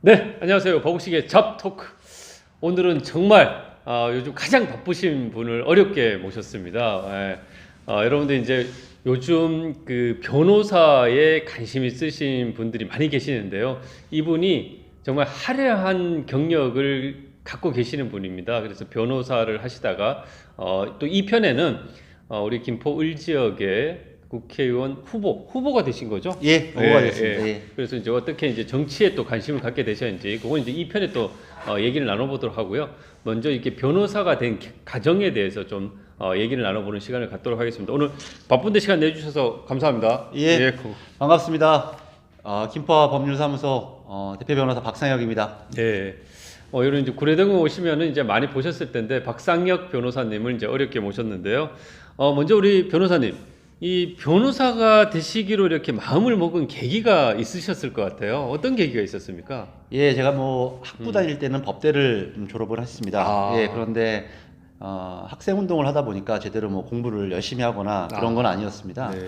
네, 안녕하세요. 버국식의 잡토크. 오늘은 정말 요즘 가장 바쁘신 분을 어렵게 모셨습니다. 여러분들 이제 요즘 그 변호사에 관심 있으신 분들이 많이 계시는데요. 이분이 정말 화려한 경력을 갖고 계시는 분입니다. 그래서 변호사를 하시다가 또 이 편에는 우리 김포 을지역의 국회의원 후보가 되신 거죠? 예, 후보가 됐습니다. 예. 그래서 이제 어떻게 이제 정치에 또 관심을 갖게 되셨는지 그건 이제 이 편에 또 얘기를 나눠보도록 하고요. 먼저 이렇게 변호사가 된 가정에 대해서 좀 얘기를 나눠보는 시간을 갖도록 하겠습니다. 오늘 바쁜데 시간 내주셔서 감사합니다. 예, 반갑습니다. 김포와 법률사무소 대표 변호사 박상혁입니다. 네. 여러분 이제 구례동에 오시면은 이제 많이 보셨을 텐데 박상혁 변호사님을 이제 어렵게 모셨는데요. 먼저 우리 변호사님. 이 변호사가 되시기로 이렇게 마음을 먹은 계기가 있으셨을 것 같아요. 어떤 계기가 있었습니까? 예, 제가 뭐 학부 다닐 때는 법대를 졸업을 했습니다. 예, 그런데 학생 운동을 하다 보니까 제대로 뭐 공부를 열심히 하거나 그런 건 아니었습니다. 네.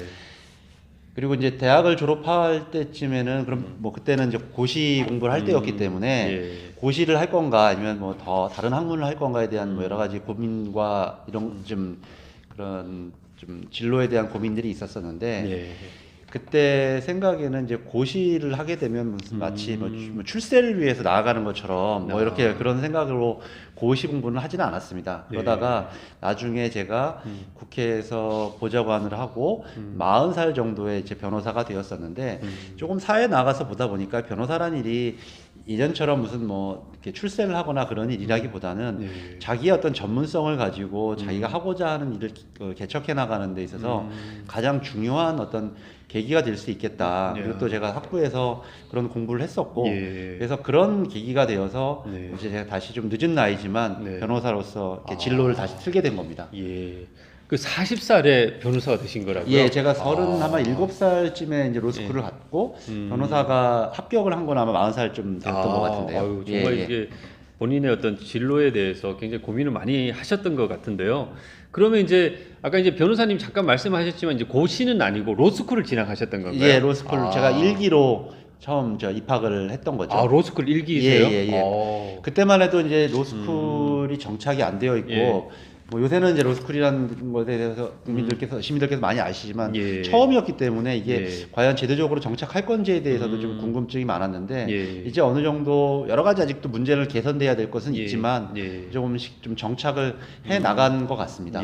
그리고 이제 대학을 졸업할 때쯤에는 그럼 뭐 그때는 이제 고시 공부를 할 때였기 때문에 예. 고시를 할 건가 아니면 뭐 더 다른 학문을 할 건가에 대한 뭐 여러 가지 고민과 이런 좀 그런 좀 진로에 대한 고민들이 있었었는데 예. 그때 생각에는 이제 고시를 하게 되면 무슨 마치 뭐 출세를 위해서 나아가는 것처럼 뭐 이렇게 그런 생각으로 고시 공부는 하지는 않았습니다. 그러다가 나중에 제가 국회에서 보좌관을 하고 40살 정도에 이제 변호사가 되었었는데 조금 사회에 나가서 보다 보니까 변호사란 일이 예전처럼 무슨 뭐 이렇게 출세를 하거나 그런 일이라기보다는 자기의 어떤 전문성을 가지고 자기가 하고자 하는 일을 개척해 나가는 데 있어서 가장 중요한 어떤 계기가 될 수 있겠다. 그리고 또 제가 학부에서 그런 공부를 했었고 그래서 그런 계기가 되어서 이제 제가 다시 좀 늦은 나이지만 변호사로서 이렇게 진로를 다시 틀게 된 겁니다. 예. 그 40살에 변호사가 되신 거라고요? 예, 제가 37살쯤에 이제 로스쿨을 갔고 변호사가 합격을 한 건 아마 40살쯤 되었던 것 같은데요. 아유, 정말 이게 본인의 어떤 진로에 대해서 굉장히 고민을 많이 하셨던 것 같은데요. 그러면 이제 아까 이제 변호사님 잠깐 말씀하셨지만 이제 고시는 아니고 로스쿨을 진학하셨던 건가요? 예, 로스쿨 제가 1기로 처음 입학을 했던 거죠. 로스쿨 1기세요? 예. 그때만 해도 이제 로스쿨이 정착이 안 되어 있고 뭐 요새는 이제 로스쿨이라는 것에 대해서 시민들께서 많이 아시지만 처음이었기 때문에 이게 과연 제도적으로 정착할 건지에 대해서도 좀 궁금증이 많았는데 이제 어느 정도 여러 가지 아직도 문제를 개선돼야 될 것은 있지만 조금씩 좀 정착을 해 나간 것 같습니다.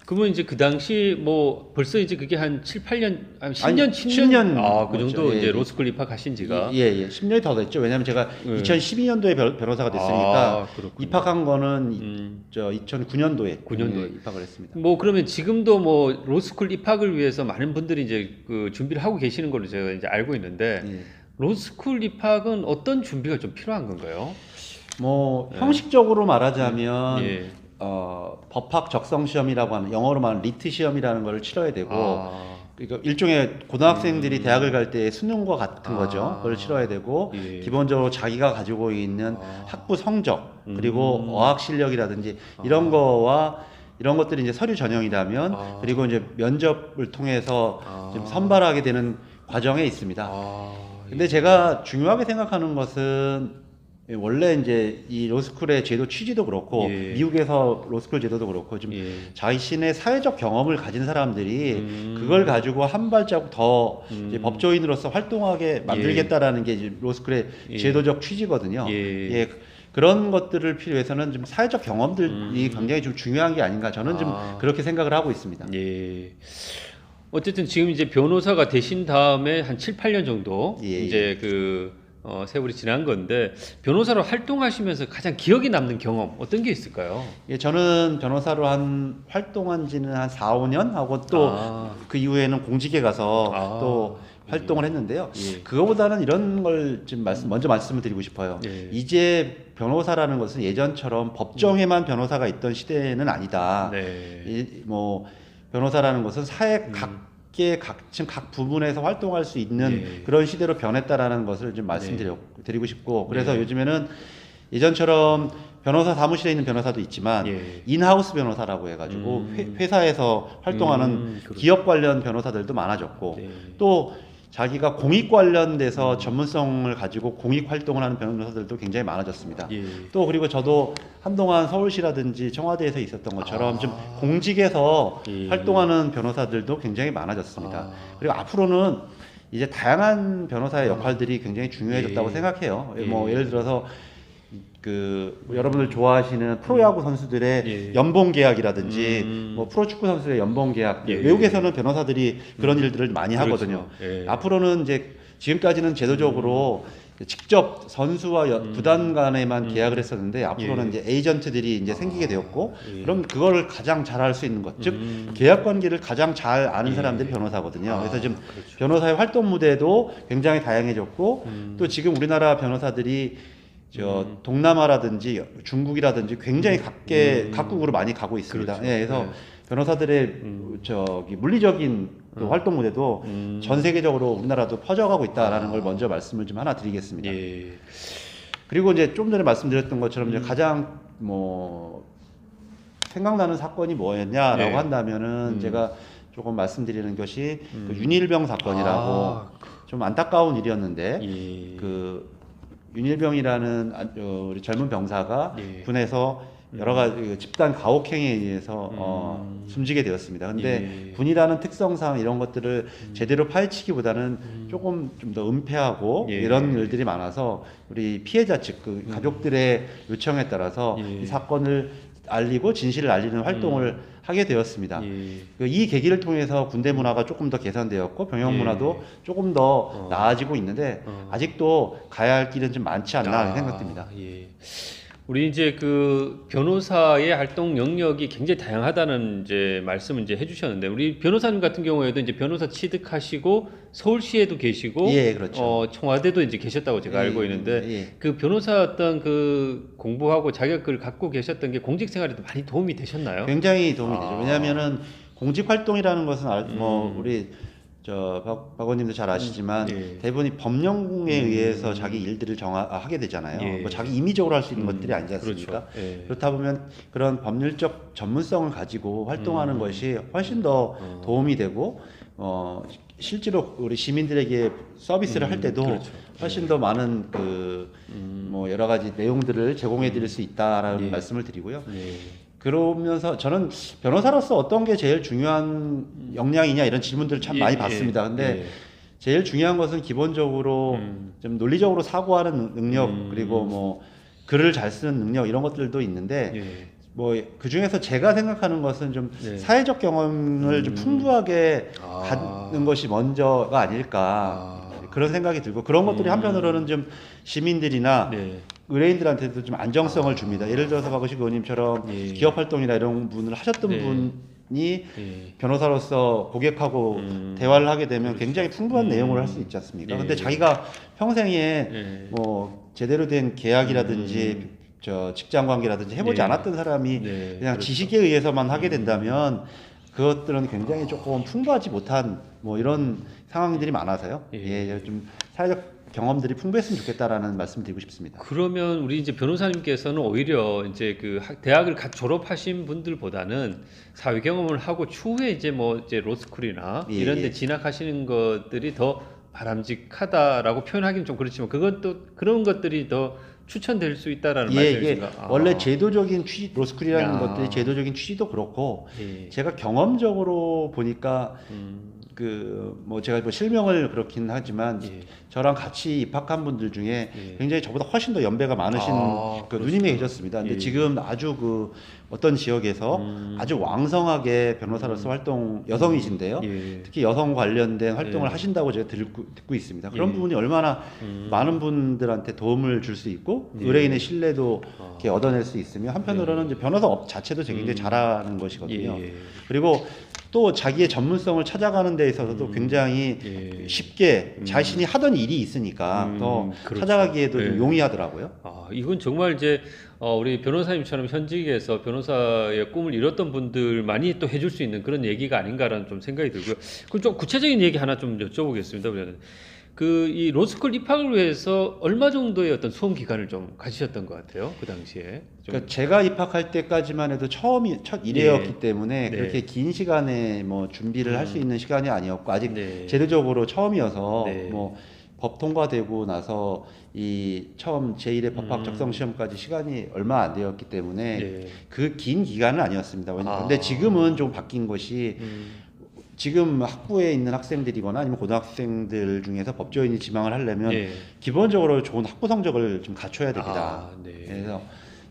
그러면 이제 그 당시 뭐 벌써 이제 그게 한 7, 8년, 아니 10년, 아니, 10년 그 정도 이제 로스쿨 입학하신 지가 10년이 더 됐죠. 왜냐면 제가 2012년도에 변호사가 됐으니까 입학한 거는 2009년도에 입학을 했습니다. 뭐 그러면 지금도 뭐 로스쿨 입학을 위해서 많은 분들이 이제 그 준비를 하고 계시는 걸로 제가 이제 알고 있는데 로스쿨 입학은 어떤 준비가 좀 필요한 건가요? 뭐 형식적으로 말하자면 법학 적성 시험이라고 하는 영어로 말하는 리트 시험이라는 걸 치러야 되고 그러니까 일종의 고등학생들이 대학을 갈 때 수능과 같은 거죠. 그걸 치러야 되고 기본적으로 자기가 가지고 있는 학부 성적 그리고 어학 실력이라든지 이런 거와 이런 것들이 이제 서류 전형이라면 그리고 이제 면접을 통해서 좀 선발하게 되는 과정에 있습니다. 근데 제가 중요하게 생각하는 것은 원래 이제 이 로스쿨의 제도 취지도 그렇고 미국에서 로스쿨 제도도 그렇고 좀 자신의 사회적 경험을 가진 사람들이 그걸 가지고 한 발자국 더 이제 법조인으로서 활동하게 만들겠다라는 게 이제 로스쿨의 제도적 취지거든요. 그런 것들을 필요해서는 좀 사회적 경험들이 굉장히 좀 중요한 게 아닌가 저는 좀 그렇게 생각을 하고 있습니다. 어쨌든 지금 이제 변호사가 되신 다음에 한 7, 8년 정도 이제 그 세월이 지난 건데 변호사로 활동하시면서 가장 기억에 남는 경험 어떤 게 있을까요? 저는 변호사로 활동한 지는 한 4, 5년 하고 또 그 이후에는 공직에 가서 또 활동을 했는데요. 그거보다는 이런 걸 지금 먼저 말씀을 드리고 싶어요. 이제 변호사라는 것은 예전처럼 법정에만 변호사가 있던 시대는 아니다. 뭐 변호사라는 것은 사회 각 부분에서 활동할 수 있는 그런 시대로 변했다라는 것을 좀 말씀드리고 싶고 그래서 요즘에는 예전처럼 변호사 사무실에 있는 변호사도 있지만 인하우스 변호사라고 해가지고 회사에서 활동하는 기업 관련 변호사들도 많아졌고 또 자기가 공익 관련돼서 전문성을 가지고 공익 활동을 하는 변호사들도 굉장히 많아졌습니다. 예. 또 그리고 저도 한동안 서울시라든지 청와대에서 있었던 것처럼 좀 아. 공직에서 예. 활동하는 변호사들도 굉장히 많아졌습니다. 아. 그리고 앞으로는 이제 다양한 변호사의 역할들이 굉장히 중요해졌다고 예. 생각해요. 예. 뭐 예를 들어서 그 여러분들 좋아하시는 프로야구 선수들의 예. 연봉 계약이라든지 뭐 프로축구 선수의 연봉 계약, 예. 외국에서는 변호사들이 그런 일들을 많이 하거든요. 그렇죠. 예. 앞으로는 이제 지금까지는 제도적으로 직접 선수와 구단 간에만 계약을 했었는데 앞으로는 예. 이제 에이전트들이 이제 생기게 되었고 예. 그럼 그거를 가장 잘 할 수 있는 것, 즉 음. 계약 관계를 가장 잘 아는 예. 사람들이 변호사거든요. 그래서 지금 그렇죠. 변호사의 활동 무대도 굉장히 다양해졌고 또 지금 우리나라 변호사들이 동남아라든지 중국이라든지 굉장히 각국으로 많이 가고 있습니다. 그렇죠. 예, 그래서 네. 변호사들의 저기 물리적인 또 활동 무대도 전 세계적으로 우리나라도 퍼져가고 있다라는 걸 먼저 말씀을 좀 하나 드리겠습니다. 예. 그리고 이제 좀 전에 말씀드렸던 것처럼 이제 가장 뭐 생각나는 사건이 뭐였냐라고 네. 한다면은 제가 조금 말씀드리는 것이 그 윤일병 사건이라고 아. 좀 안타까운 일이었는데 예. 그 윤일병이라는 우리 젊은 병사가 예. 군에서 여러 가지 그 집단 가혹행위에 의해서 숨지게 되었습니다. 근데 예. 군이라는 특성상 이런 것들을 제대로 파헤치기보다는 조금 좀 더 은폐하고 예. 이런 일들이 많아서 우리 피해자 측 그 가족들의 요청에 따라서 예. 이 사건을 알리고 진실을 알리는 활동을 하게 되었습니다. 예. 이 계기를 통해서 군대 문화가 조금 더 개선되었고 병영 예. 문화도 조금 더 나아지고 있는데 아직도 가야 할 길은 좀 많지 않나 하는 생각됩니다. 예. 우리 이제 그 변호사의 활동 영역이 굉장히 다양하다는 이제 말씀을 이제 해주셨는데 우리 변호사님 같은 경우에도 이제 변호사 취득하시고 서울시에도 계시고 예, 그렇죠. 청와대도 이제 계셨다고 제가 알고 있는데 예. 그 변호사 어떤 그 공부하고 자격을 갖고 계셨던 게 공직 생활에도 많이 도움이 되셨나요? 굉장히 도움이 되죠. 왜냐하면은 공직 활동이라는 것은 뭐 우리 박 의원님도 잘 아시지만 예. 대부분이 법령에 의해서 자기 일들을 하게 되잖아요. 예. 뭐 자기 임의적으로 할 수 있는 것들이 아니지 않습니까? 그렇죠. 예. 그렇다 보면 그런 법률적 전문성을 가지고 활동하는 것이 훨씬 더 도움이 되고 실제로 우리 시민들에게 서비스를 할 때도 그렇죠. 훨씬 더 많은 그 뭐 여러 가지 내용들을 제공해 드릴 수 있다라는 예. 말씀을 드리고요. 예. 그러면서 저는 변호사로서 어떤 게 제일 중요한 역량이냐 이런 질문들을 참 많이 받습니다. 근데 제일 중요한 것은 기본적으로 좀 논리적으로 사고하는 능력 그리고 뭐 글을 잘 쓰는 능력 이런 것들도 있는데 예. 뭐 그 중에서 제가 생각하는 것은 좀 네. 사회적 경험을 좀 풍부하게 아. 갖는 것이 먼저가 아닐까 그런 생각이 들고 그런 것들이 한편으로는 좀 시민들이나 네. 의뢰인들한테도 좀 안정성을 줍니다. 예를 들어서 박의식 의원님처럼 예. 기업 활동이나 이런 부분을 하셨던 네. 분이 예. 변호사로서 고객하고 대화를 하게 되면 굉장히 풍부한 내용을 할 수 있지 않습니까? 예. 근데 자기가 평생에 예. 뭐 제대로 된 계약이라든지 직장 관계라든지 해보지 네. 않았던 사람이 네, 그냥 그렇죠. 지식에 의해서만 하게 된다면 그것들은 굉장히 조금 풍부하지 못한 뭐 이런 상황들이 많아서요. 예. 좀 사회적 경험들이 풍부했으면 좋겠다라는 말씀 드리고 싶습니다. 그러면 우리 이제 변호사님께서는 오히려 이제 그 대학을 졸업하신 분들보다는 사회 경험을 하고 추후에 이제 뭐 이제 로스쿨이나 예, 이런 데 예. 진학하시는 것들이 더 바람직하다라고 표현하기는 좀 그렇지만 그것도 그런 것들이 더 추천될 수 있다라는 이게 말씀이신가? 원래 제도적인 취지, 로스쿨이라는 야. 것들이 제도적인 취지도 그렇고 예. 제가 경험적으로 보니까 그 뭐 제가 뭐 실명을 그렇긴 하지만 예. 저랑 같이 입학한 분들 중에 예. 굉장히 저보다 훨씬 더 연배가 많으신 아, 그 누님이 계셨습니다. 근데 예. 지금 아주 그 어떤 지역에서 아주 왕성하게 변호사로서 활동 여성이신데요. 예. 특히 여성 관련된 활동을 예. 하신다고 제가 듣고 있습니다. 그런 예. 부분이 얼마나 많은 분들한테 도움을 줄 수 있고 의뢰인의 신뢰도 이렇게 얻어낼 수 있으며 한편으로는 이제 변호사 업 자체도 굉장히 잘하는 것이거든요. 예. 그리고 또 자기의 전문성을 찾아가는 데 있어서도 굉장히 예. 쉽게 자신이 하던 일이 있으니까 더 그렇죠. 찾아가기에도 좀 예. 용이하더라고요. 아, 이건 정말 이제 우리 변호사님처럼 현직에서 변호사의 꿈을 이뤘던 분들만이 또 해줄 수 있는 그런 얘기가 아닌가라는 좀 생각이 들고요. 그럼 좀 구체적인 얘기 하나 좀 여쭤보겠습니다. 그러면 그 이 로스쿨 입학을 위해서 얼마 정도의 어떤 수험 기간을 좀 가지셨던 것 같아요, 그 당시에. 좀. 그러니까 제가 입학할 때까지만 해도 첫 일회였기 때문에 네. 그렇게 긴 시간에 뭐 준비를 할 수 있는 시간이 아니었고 아직 네. 제도적으로 처음이어서 네. 뭐 법 통과되고 나서 이 처음 제1회 법학 음. 적성 시험까지 시간이 얼마 안 되었기 때문에 네. 그 긴 기간은 아니었습니다. 아. 근데 지금은 좀 바뀐 것이 음. 지금 학부에 있는 학생들이거나 아니면 고등학생들 중에서 법조인이 지망을 하려면 예. 기본적으로 좋은 학부 성적을 좀 갖춰야 됩니다. 아, 네. 그래서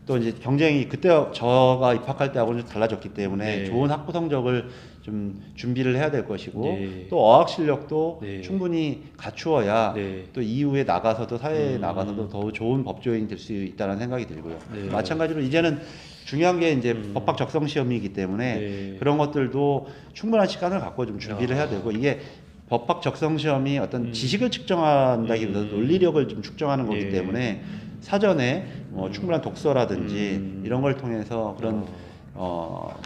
또 이제 경쟁이 그때 저가 입학할 때하고는 좀 달라졌기 때문에 네. 좋은 학부 성적을 좀 준비를 해야 될 것이고 네. 또 어학 실력도 네. 충분히 갖추어야 네. 또 이후에 나가서도 사회에 나가서도 더 좋은 법조인이 될 수 있다는 생각이 들고요. 네. 마찬가지로 이제는 중요한 게 이제 음. 법학 적성 시험이기 때문에 네. 그런 것들도 충분한 시간을 갖고 좀 준비를 아. 해야 되고 이게 법학 적성 시험이 어떤 지식을 측정한다기보다 논리력을 좀 측정하는 거기 예. 때문에 사전에 뭐 충분한 독서라든지 이런 걸 통해서 그런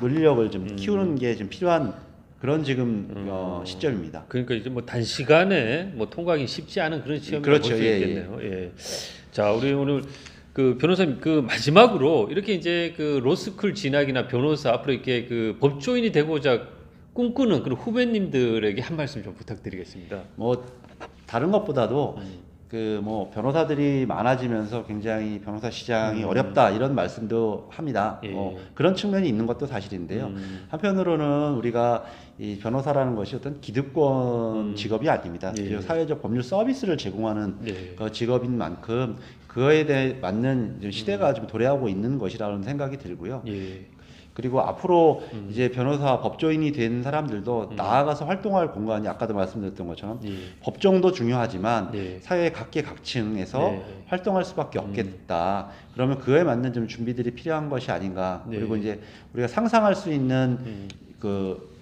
논리력을 좀 키우는 게 좀 필요한 그런 지금 시점입니다. 그러니까 이제 뭐 단시간에 뭐 통과하기 쉽지 않은 그런 시험이라고 그렇죠. 볼수 예, 있겠네요. 예. 자, 우리 오늘 그 변호사님 그 마지막으로 이렇게 이제 그 로스쿨 진학이나 변호사 앞으로 이렇게 그 법조인이 되고자 꿈꾸는 그런 후배님들에게 한 말씀 좀 부탁드리겠습니다. 뭐 다른 것보다도 그 뭐 변호사들이 많아지면서 굉장히 변호사 시장이 어렵다 이런 말씀도 합니다. 예. 그런 측면이 있는 것도 사실인데요. 한편으로는 우리가 이 변호사라는 것이 어떤 기득권 직업이 아닙니다. 예. 사회적 법률 서비스를 제공하는 네. 그 직업인 만큼 그거에 대해 맞는 좀 시대가 좀 도래하고 있는 것이라는 생각이 들고요. 예. 그리고 앞으로 이제 변호사 법조인이 된 사람들도 나아가서 활동할 공간이 아까도 말씀드렸던 것처럼 예. 법정도 중요하지만 네. 사회 각계각층에서 네. 활동할 수밖에 없겠다. 그러면 그에 맞는 좀 준비들이 필요한 것이 아닌가. 네. 그리고 이제 우리가 상상할 수 있는 그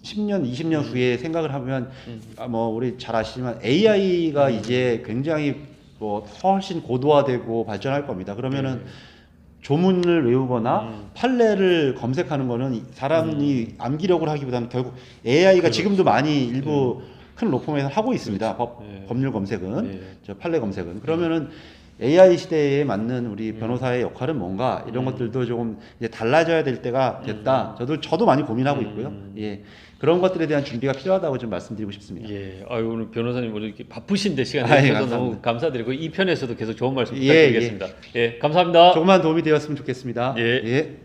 10년, 20년 후에 생각을 하면 뭐 우리 잘 아시지만 AI가 이제 굉장히 뭐 훨씬 고도화되고 발전할 겁니다. 그러면은 조문을 외우거나 판례를 검색하는 거는 사람이 암기력을 하기보다는 결국 AI가 지금도 많이 일부 큰 로펌에서 하고 있습니다. 법률 검색은 저 판례 검색은 그러면은 AI 시대에 맞는 우리 변호사의 역할은 뭔가 이런 것들도 조금 이제 달라져야 될 때가 됐다. 저도 많이 고민하고 있고요. 예. 그런 것들에 대한 준비가 필요하다고 좀 말씀드리고 싶습니다. 예. 아유, 오늘 변호사님 오늘 이렇게 바쁘신데 시간 아, 예, 내주셔서 감사합니다. 너무 감사드리고 이 편에서도 계속 좋은 말씀 예, 부탁드리겠습니다. 예, 감사합니다. 조금만 도움이 되었으면 좋겠습니다. 예. 예.